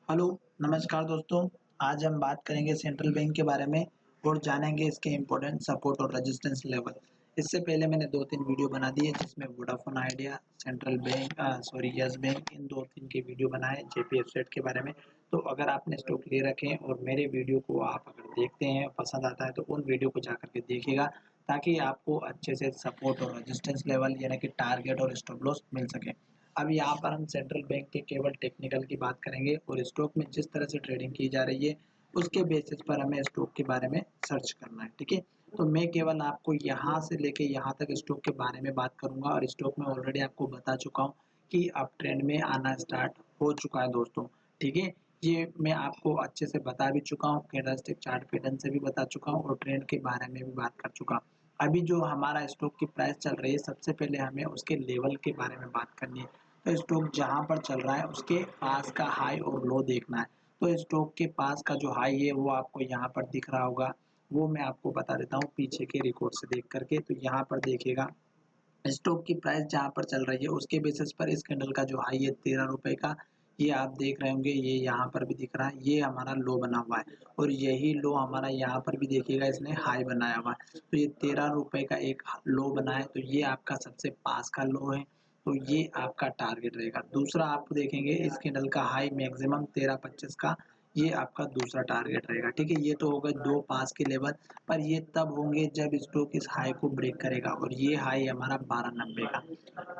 Hello, नमस्कार दोस्तों। आज हम बात करेंगे सेंट्रल बैंक के बारे में और जानेंगे इसके इम्पोर्टेंट सपोर्ट और रेजिस्टेंस लेवल। इससे पहले मैंने 2-3 वीडियो बना दिए जिसमें Vodafone Idea, central bank yes bank इन 2-3 के वीडियो बनाए जेपीएफ सेट के बारे में। तो अगर आपने स्टॉक ले रखे हैं और मेरे वीडियो को आप अगर देखते हैं, पसंद आता है तो उन वीडियो को जाकर के देखिएगा ताकि आपको अच्छे से सपोर्ट और रेजिस्टेंस लेवल यानी कि टारगेट और स्टॉप लॉस मिल सके। अब यहाँ पर हम सेंट्रल बैंक के केवल टेक्निकल की बात करेंगे और स्टॉक में जिस तरह से ट्रेडिंग की जा रही है उसके बेसिस पर हमें स्टॉक के बारे में सर्च करना है। ठीक है, तो मैं केवल आपको यहाँ से लेके यहाँ तक स्टॉक के बारे में बात करूंगा और स्टॉक में ऑलरेडी आपको बता चुका हूँ कि अब ट्रेंड में आना स्टार्ट हो चुका है दोस्तों। ठीक है, ये मैं आपको अच्छे से बता भी चुका हूँ, कैंडलस्टिक चार्ट पैटर्न से भी बता चुका हूँ और ट्रेंड के बारे में भी बात कर चुका हूँ। अभी जो हमारा स्टॉक की प्राइस चल रही है सबसे पहले हमें उसके लेवल के बारे में बात करनी है। तो स्टॉक जहाँ पर चल रहा है उसके पास का हाई और लो देखना है। तो स्टॉक के पास का जो हाई है वो आपको यहाँ पर दिख रहा होगा, वो मैं आपको बता देता हूँ पीछे के रिकॉर्ड से देख करके। तो यहाँ पर देखिएगा स्टॉक की प्राइस जहाँ पर चल रही है उसके बेसिस पर इस कैंडल का जो हाई है 13 रुपए का, ये आप देख रहे होंगे, ये यहाँ पर भी दिख रहा है, ये हमारा लो बना हुआ है और यही लो हमारा यहाँ पर भी देखिएगा इसने हाई बनाया हुआ है। तो ये 13 रुपए का एक लो बना है, तो ये आपका सबसे पास का लो है। तो ये आपका टारगेट रहेगा। दूसरा आप देखेंगे इस कैंडल का हाई मैक्सिमम 13.25 का, ये आपका दूसरा टारगेट रहेगा। ठीक है, ये तो हो गए दो पास के लेवल, पर ये तब होंगे जब स्टॉक इस हाई को ब्रेक करेगा और ये हाई हमारा 12.90 का।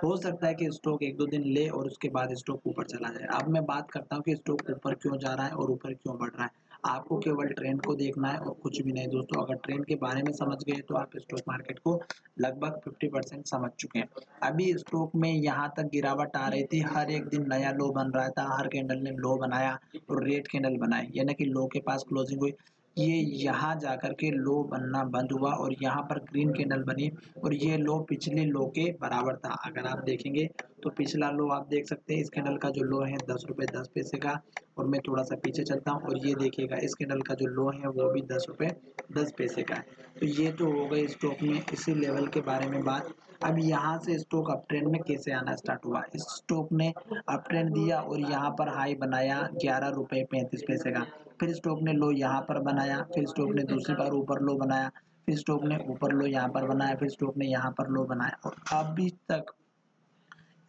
हो सकता है कि स्टॉक 1-2 दिन ले और उसके बाद स्टॉक ऊपर चला जाए। अब मैं बात करता हूँ कि स्टॉक ऊपर क्यों जा रहा है और ऊपर क्यों बढ़ रहा है। आपको केवल ट्रेंड को देखना है और कुछ भी नहीं दोस्तों। अगर ट्रेंड के बारे में समझ गए तो आप स्टॉक मार्केट को लगभग 50% समझ चुके हैं। अभी स्टॉक में यहाँ तक गिरावट आ रही थी, हर एक दिन नया लो बन रहा था, हर कैंडल ने लो बनाया और रेड कैंडल बनाई, यानी कि लो के पास क्लोजिंग हुई। ये यहाँ जाकर के लो बनना बंद हुआ और यहाँ पर ग्रीन कैंडल बनी और ये लो पिछले लो के बराबर था। अगर आप देखेंगे तो पिछला लो आप देख सकते हैं, इस कैंडल का जो लो है 10 रुपये 10 पैसे का। और मैं थोड़ा सा पीछे चलता हूँ और ये देखिएगा इस कैंडल का जो लो है वो भी 10 रुपये 10 पैसे का है। तो ये तो हो गई स्टॉक में इसी लेवल के बारे में बात। अब यहाँ से स्टॉक अप ट्रेंड में कैसे आना स्टार्ट हुआ। इस स्टॉक ने अप ट्रेंड दिया और यहाँ पर हाई बनाया 11 रुपये 35 पैसे का। फिर स्टॉक ने लो यहाँ पर बनाया, फिर स्टॉक ने दूसरी बार ऊपर लो बनाया, फिर स्टॉक ने ऊपर लो यहाँ पर बनाया, फिर स्टॉक ने यहाँ पर लो बनाया और अभी तक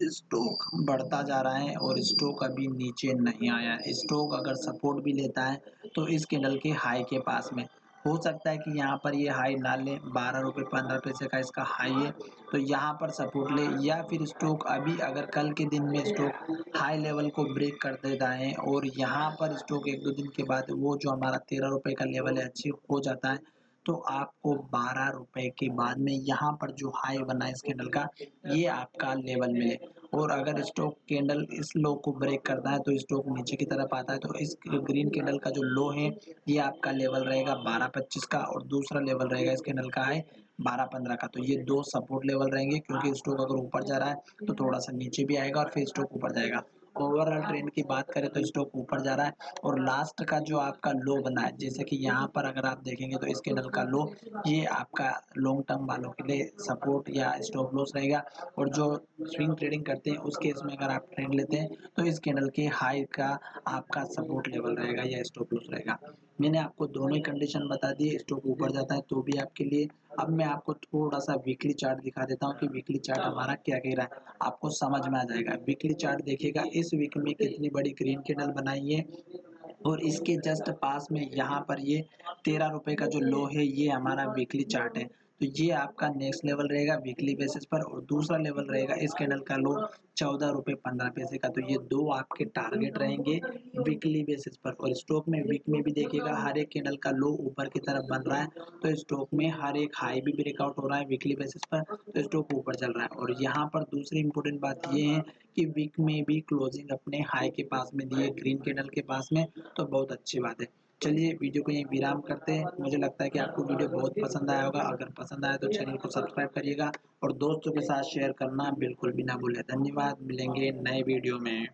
स्टॉक बढ़ता जा रहा है और स्टॉक अभी नीचे नहीं आया है। स्टॉक अगर सपोर्ट भी लेता है तो इस कैंडल के हाई के पास में हो सकता है कि यहाँ पर ये हाई ना ले, 12 रुपये 15 पैसे का इसका हाई है, तो यहाँ पर सपोर्ट ले या फिर स्टॉक अभी अगर कल के दिन में स्टॉक हाई लेवल को ब्रेक कर देता है और यहाँ पर स्टॉक 1-2 दिन के बाद वो जो हमारा 13 रुपये का लेवल है अचीव हो जाता है, तो आपको 12 रुपए के बाद में यहाँ पर जो हाई बना है इस कैंडल का, ये आपका लेवल मिले। और अगर स्टॉक कैंडल इस लो को ब्रेक करता है तो स्टॉक नीचे की तरफ आता है, तो इस ग्रीन कैंडल का जो लो है ये आपका लेवल रहेगा 12.25 का और दूसरा लेवल रहेगा इस कैंडल का है 12.15 का। तो ये दो सपोर्ट लेवल रहेंगे क्योंकि स्टॉक अगर ऊपर जा रहा है तो थोड़ा सा नीचे भी आएगा और फिर स्टॉक ऊपर जाएगा। ओवरऑल ट्रेंड की बात करें तो स्टॉक ऊपर जा रहा है और लास्ट का जो आपका लो बना है, जैसे कि यहाँ पर अगर आप देखेंगे तो इस कैंडल का लो ये आपका लॉन्ग टर्म वालों के लिए सपोर्ट या स्टॉप लॉस रहेगा और जो स्विंग ट्रेडिंग करते हैं उस केस में अगर आप ट्रेंड लेते हैं तो इस कैंडल के हाई का आपका सपोर्ट लेवल रहेगा या स्टॉप लॉस रहेगा। मैंने आपको दोनों ही कंडीशन बता दी, स्टॉक ऊपर जाता है तो भी आपके लिए। अब मैं आपको थोड़ा सा वीकली चार्ट दिखा देता हूँ कि वीकली चार्ट हमारा क्या कह रहा है, आपको समझ में आ जाएगा। वीकली चार्ट देखिएगा इस वीक में कितनी बड़ी ग्रीन कैंडल बनाई है और इसके जस्ट पास में यहाँ पर ये 13 रुपए का जो लो है ये हमारा वीकली चार्ट है। तो ये आपका नेक्स्ट लेवल रहेगा वीकली बेसिस पर और दूसरा लेवल रहेगा इस कैंडल का लो 14 रुपये 15 पैसे का। तो ये दो आपके टारगेट रहेंगे वीकली बेसिस पर। और स्टॉक में वीक में भी देखिएगा हर एक कैंडल का लो ऊपर की तरफ बन रहा है, तो स्टॉक में हर एक हाई भी ब्रेकआउट हो रहा है वीकली बेसिस पर, तो स्टॉक ऊपर चल रहा है। और यहाँ पर दूसरी इंपॉर्टेंट बात ये है कि वीक में भी क्लोजिंग अपने हाई के पास में दिए ग्रीन कैंडल के पास में, तो बहुत अच्छी बात है। चलिए वीडियो को यहीं विराम करते हैं। मुझे लगता है कि आपको वीडियो बहुत पसंद आया होगा। अगर पसंद आया तो चैनल को सब्सक्राइब करिएगा और दोस्तों के साथ शेयर करना बिल्कुल भी ना भूलें। धन्यवाद, मिलेंगे नए वीडियो में।